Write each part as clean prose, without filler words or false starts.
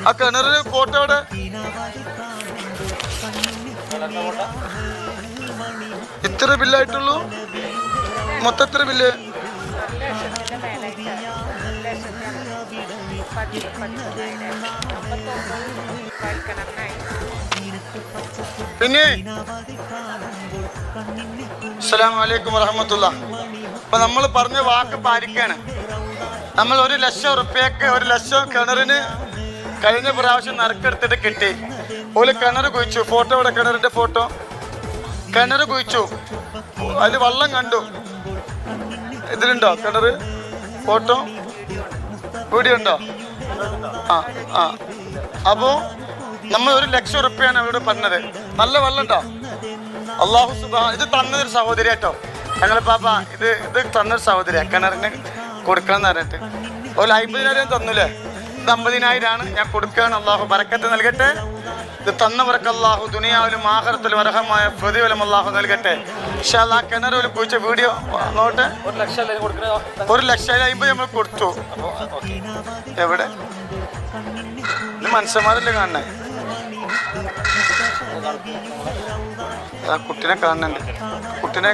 ആ കിണറിന് ഫോട്ടോ അവിടെ ഇത്ര ബില്ലായിട്ടുള്ളൂ? മൊത്തം എത്ര ബില്ല്? പിന്നെ അസ്സലാമു അലൈക്കും വറഹ്മത്തുള്ളാഹി. അപ്പൊ നമ്മൾ പറഞ്ഞ വാക്ക് പാലിക്കാണ്. നമ്മൾ 1 ലക്ഷം റുപ്യക്ക് 1 ലക്ഷം കിണറിന് കഴിഞ്ഞ പ്രാവശ്യം നറുക്കെടുത്തിട്ട് കിട്ടി. ഒരു കിണർ കുഴിച്ചു. ഫോട്ടോ ഇവിടെ, കിണറിന്റെ ഫോട്ടോ. കിണർ കുഴിച്ചു, അതിൽ വെള്ളം കണ്ടു. ഇതിലുണ്ടോ കിണർ ഫോട്ടോ? വീഡിയോ ഉണ്ടോ? ആ അപ്പോ നമ്മൾ 1 ലക്ഷം റുപ്യാണ് അവരോട് പറഞ്ഞത്. നല്ല വെള്ളം ഉണ്ടോ? അല്ലാഹു സുബ്ഹാനഹു. ഇത് തന്നൊരു സഹോദരി കേട്ടോ. ഞങ്ങളെ പാപ്പ ഇത് തന്നൊരു സഹോദരിയാ, കിണറിന് കൊടുക്കണം എന്ന് പറഞ്ഞിട്ട്. ഒരു 50,000 തന്നൂലേ? ഇത് 50,000 ഞാൻ കൊടുക്കുകയാണ്. അള്ളാഹു ബറക്കത്ത് നൽകട്ടെ. ഇത് തന്നവർക്ക് അള്ളാഹു ദുനിയാവിലും ആഖിറത്തിലും അർഹമായ പ്രതിഫലം അള്ളാഹു നൽകട്ടെ. ഇൻഷാ അല്ലാഹ്. കിണറിൽ കുഴിച്ച വീഡിയോ നോട്ടെ. 1,50,000 നമ്മൾ കൊടുത്തു. എവിടെ? ഇത് മനുഷ്യന്മാരല്ലേ കാണണേ? ആ കുട്ടിനെ കാണുന്നുണ്ട്. കുട്ടിനെ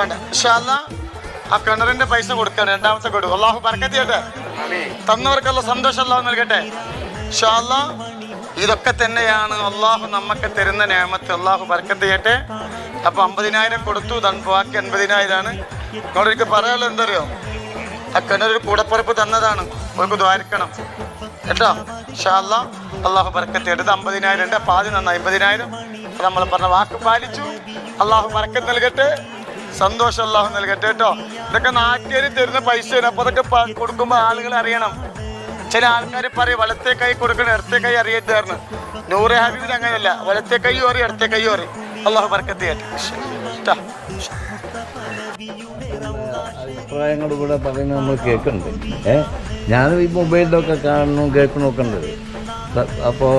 വേണ്ട. ഇൻഷാ അല്ലാഹ് ആ കിണറിന്റെ പൈസ കൊടുക്കാണ്. 2ാമത്തെ കൊടുക്കും. അള്ളാഹു ബർക്കത്ത് ചെയ്യട്ടെ. തന്നവർക്കുള്ള സന്തോഷം അള്ളാഹു നൽകട്ടെ. ഇൻഷാ അല്ലാഹ്. ഇതൊക്കെ തന്നെയാണ് അള്ളാഹു നമുക്ക് തരുന്ന നിഅമത്ത്. അള്ളാഹു ബർക്കത്ത് ചെയ്യട്ടെ. അപ്പൊ 50,000 കൊടുത്തു. ബാക്കി 80,000. നിങ്ങളൊരിക്കൽ പറയാനുള്ളത് എന്തറിയോ? ആ കിണറൊരു കൂടപ്പുറപ്പ് തന്നതാണ്. അവർക്ക് ദ്വാരിക്കണം കേട്ടോ. ഇൻഷാ അല്ലാഹ്. അള്ളാഹു ബർക്കത്ത് ചെയ്യട്ടെ. 50,000 അപ്പൊ ആദ്യം നന്ന 50,000 നമ്മൾ പറഞ്ഞ വാക്ക് പാലിച്ചു. അള്ളാഹു ബർക്കത്ത് നൽകട്ടെ. സന്തോഷം അള്ളാഹു നൽകട്ടെ കേട്ടോ. ഇതൊക്കെ നാട്ടുകാർ തരുന്ന പൈസയാണ്. അപ്പൊ അതൊക്കെ കൊടുക്കുമ്പോൾ ആളുകൾ അറിയണം. ചില ആൾക്കാർ പറയും വലത്തെ കൈ കൊടുക്കണം, ഇടത്തെ കൈ അറിയരുതായിരുന്നു. നൂറെ ഹബീബിൽ അങ്ങനെയല്ല. വലത്തെ കൈയും അറിയും, ഇടത്തെ കൈയും അറിയും. അള്ളാഹു ബർക്കത്ത് ചെയ്യട്ടെ. അഭിപ്രായങ്ങൾ ഇവിടെ പറയുന്നത് നമ്മൾ കേൾക്കുന്നുണ്ട്. ഞാനും ഈ മൊബൈലിലൊക്കെ കാണണം കേൾക്കണമൊക്കെ ഉണ്ട്. അപ്പോൾ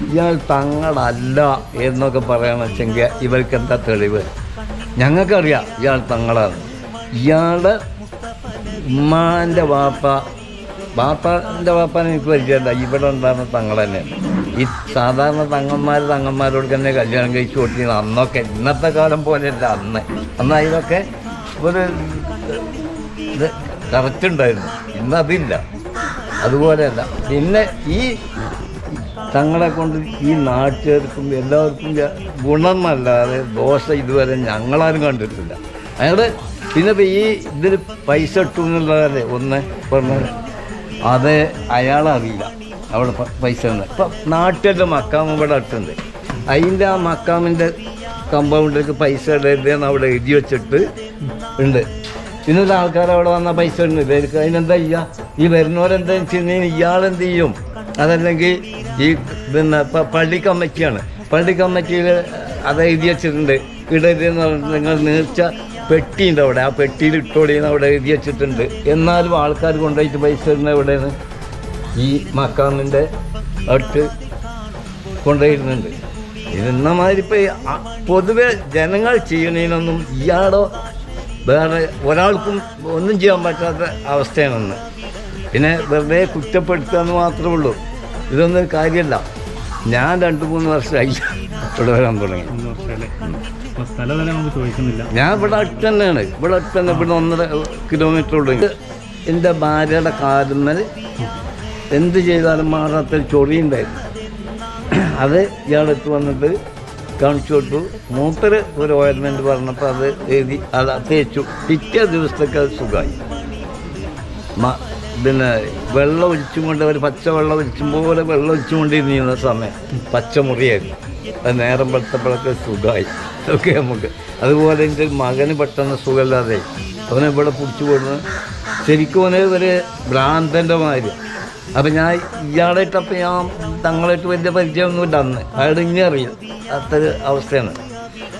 ഇയാൾ തങ്ങളല്ല എന്നൊക്കെ പറയണമെന്ന് വെച്ചെങ്കിൽ ഇവർക്ക് എന്താ തെളിവ്? ഞങ്ങൾക്കറിയാം ഇയാൾ തങ്ങളാണ്. ഇയാളുടെ ഉമ്മാൻ്റെ ബാപ്പാൻ്റെ വാപ്പാനെ എനിക്ക് പരിചയമില്ല. ഇവിടെ ഉണ്ടാകുന്ന തങ്ങൾ തന്നെയാണ്. ഈ സാധാരണ തങ്ങന്മാരോട് തന്നെ കല്യാണം കഴിച്ചു കൊടുത്തിരുന്ന അന്നൊക്കെ, ഇന്നത്തെ കാലം പോലെയല്ല അന്ന് അതിനൊക്കെ ഒരു ഇത് കറക്റ്റ് ഉണ്ടായിരുന്നു. ഇന്നതില്ല. അതുപോലെയല്ല. പിന്നെ ഈ തങ്ങളെ കൊണ്ട് ഈ നാട്ടുകാർക്കും എല്ലാവർക്കും ഗുണമല്ലാതെ ദോഷം ഇതുവരെ ഞങ്ങളാരും കണ്ടിട്ടില്ല. അയാൾ പിന്നെ ഈ ഇതിൽ പൈസ ഇട്ടു എന്നുള്ളതല്ലേ ഒന്ന് പറഞ്ഞത്. അത് അയാളറിയില്ല അവിടെ പൈസ ഉണ്ട്. ഇപ്പം നാട്ടിലെ മക്കാം ഇവിടെ ഇട്ടുണ്ട്. അതിൻ്റെ ആ മക്കാമിൻ്റെ കമ്പൗണ്ടിലേക്ക് പൈസ ഇടരുതെന്ന് അവിടെ എഴുതി വെച്ചിട്ട് ഉണ്ട്. പിന്നൊരു ആൾക്കാർ അവിടെ വന്നാൽ പൈസ ഇടുന്നില്ല. അതിനെന്താ ചെയ്യുക? ഈ വരുന്നവരെന്താ വെച്ചിട്ടുണ്ടെങ്കിൽ ഇയാളെന്ത് ചെയ്യും? അതല്ലെങ്കിൽ ഈ പിന്നെ പള്ളി കമ്മിറ്റിയാണ്. പള്ളി കമ്മിറ്റിയിൽ അത് എഴുതി വെച്ചിട്ടുണ്ട്. ഇടരുതെന്ന് പറഞ്ഞിട്ട് നിങ്ങൾ നീർച്ച പെട്ടിയുണ്ട് അവിടെ. ആ പെട്ടിയിൽ ഇട്ടോളിയെന്ന് അവിടെ എഴുതി വെച്ചിട്ടുണ്ട്. എന്നാലും ആൾക്കാർ കൊണ്ടുപോയിട്ട് പൈസ ഇടുന്നത് എവിടെയാണ്? ഈ മക്കാമിൻ്റെ അടുത്ത് കൊണ്ടുപോയിരുന്നുണ്ട്. ഇതെന്ന മാതിരി ഇപ്പോൾ പൊതുവെ ജനങ്ങൾ ചെയ്യണതിനൊന്നും ഇയാളോ വേറെ ഒരാൾക്കും ഒന്നും ചെയ്യാൻ പറ്റാത്ത അവസ്ഥയാണെന്ന്. പിന്നെ വെറുതെ കുറ്റപ്പെടുത്തുക എന്ന് മാത്രമേ ഉള്ളൂ. ഇതൊന്നും കാര്യമല്ല. ഞാൻ 2-3 വർഷമായി ഇവിടെ വരാൻ തുടങ്ങി. ഞാൻ ഇവിടെ അടുത്ത് തന്നെയാണ്. ഇവിടെ 1.5 കിലോമീറ്റർ ഉള്ളൂ. എൻ്റെ ഭാര്യയുടെ കാലുമ്മൽ എന്ത് ചെയ്താലും മാറാത്തൊരു ചൊറിയുണ്ടായിരുന്നു. അത് ഇയാളെടുത്ത് വന്നിട്ട് കാണിച്ചു കൊടുത്തു. മൂപ്പര് ഒരു ഓയിൽമെൻറ്റ് പറഞ്ഞപ്പോൾ അത് എഴുതി തേച്ചു. പിറ്റേ ദിവസത്തേക്ക് അത് സുഖമായി. പിന്നെ വെള്ളം ഒഴിച്ചും കൊണ്ട് ഒരു പച്ചവെള്ളം ഒഴിച്ചും പോലെ വെള്ളം ഒഴിച്ചും കൊണ്ടിരുന്ന സമയം പച്ചമുറിയായിരുന്നു. അത് നേരം വെളുത്തപ്പോഴൊക്കെ സുഖമായി. ഓക്കെ നമുക്ക്. അതുപോലെ എൻ്റെ മകന് പെട്ടെന്ന് സുഖമില്ലാതെ അവനെ ഇവിടെ പിടിച്ചു കൊടുന്ന് ശരിക്കും അവന് ഒരു ഭ്രാന്തൻ്റെ മാതിരി. അപ്പം ഞാൻ ഇയാളായിട്ടപ്പം ഞാൻ തങ്ങളായിട്ട് വലിയ പരിചയമൊന്നുമില്ല അന്ന്. അയാൾ ഇനി അറിയാം. അത്ര അവസ്ഥയാണ്.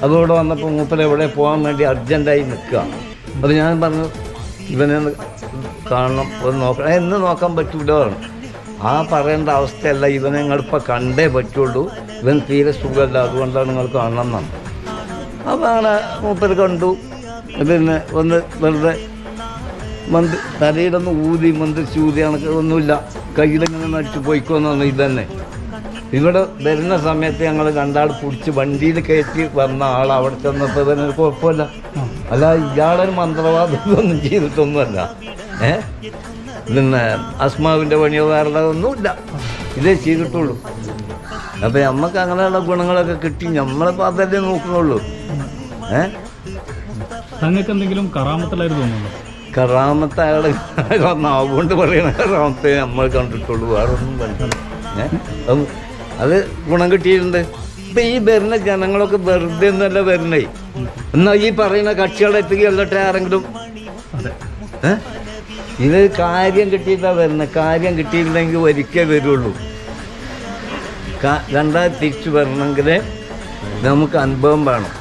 അതുകൂടെ വന്നപ്പോൾ മൂപ്പര് എവിടെ പോകാൻ വേണ്ടി അർജൻറ്റായി നിൽക്കുക. അപ്പോൾ ഞാൻ പറഞ്ഞു ഇവനെ കാണണം, ഒന്ന് നോക്കണം. എന്ന് നോക്കാൻ പറ്റൂല. ആ പറയേണ്ട അവസ്ഥയല്ല. ഇവനെ നിങ്ങളിപ്പോൾ കണ്ടേ പറ്റുള്ളൂ. ഇവൻ തീരെ സുഖമല്ല, അതുകൊണ്ടാണ് നിങ്ങൾ കാണണം എന്നാണ്. അപ്പോൾ അങ്ങനെ മൂപ്പര് കണ്ടു. പിന്നെ ഒന്ന് വെറുതെ തലയിലൊന്ന് ഊതി മന്ത്രിച്ച് ഊതി കണക്കൊന്നുമില്ല, കയ്യിലിങ്ങനെ നടിച്ച് പോയിക്കോന്നു. ഇതന്നെ ഇവിടെ വരുന്ന സമയത്ത് ഞങ്ങൾ രണ്ടാൾ പിടിച്ച് വണ്ടിയിൽ കയറ്റി വന്ന ആൾ അവിടെ ചെന്നപ്പോൾ തന്നെ ഒരു കുഴപ്പമില്ല. അല്ല ഇയാളൊരു മന്ത്രവാദമൊന്നും ചെയ്തിട്ടൊന്നുമല്ല. പിന്നെ ആസ്മാവിൻ്റെ പണിയോ വേറെ ഒന്നുമില്ല, ഇതേ ചെയ്തിട്ടുള്ളൂ. അപ്പം നമുക്ക് അങ്ങനെയുള്ള ഗുണങ്ങളൊക്കെ കിട്ടി, നമ്മളിപ്പോൾ അതല്ലേ നോക്കുന്നുള്ളൂ. നിങ്ങൾക്ക് എന്തെങ്കിലും കറാമത്തിലായിരുന്നു തോന്നുന്നു? കറാമത്ത് അയാൾ നാവുകൊണ്ട് പറയണ കറാമത്തെ നമ്മൾ കണ്ടിട്ടുള്ളൂ, വേറെ ഒന്നും കണ്ടിട്ടില്ല. അത് ഗുണം കിട്ടിയിട്ടുണ്ട്. ഇപ്പം ഈ വരുന്ന ജനങ്ങളൊക്കെ വെറുതെ ഒന്നല്ല വരുന്നേ. എന്നാൽ ഈ പറയുന്ന കക്ഷികളെ എത്തുകയല്ലട്ടെ ആരെങ്കിലും. ഇത് കാര്യം കിട്ടിയിട്ടാണ് വരുന്നത്. കാര്യം കിട്ടിയില്ലെങ്കിൽ ഒരിക്കൽ വരുള്ളൂ. രണ്ടാമത് തിരിച്ചു വരണമെങ്കിൽ നമുക്ക് അനുഭവം വേണം.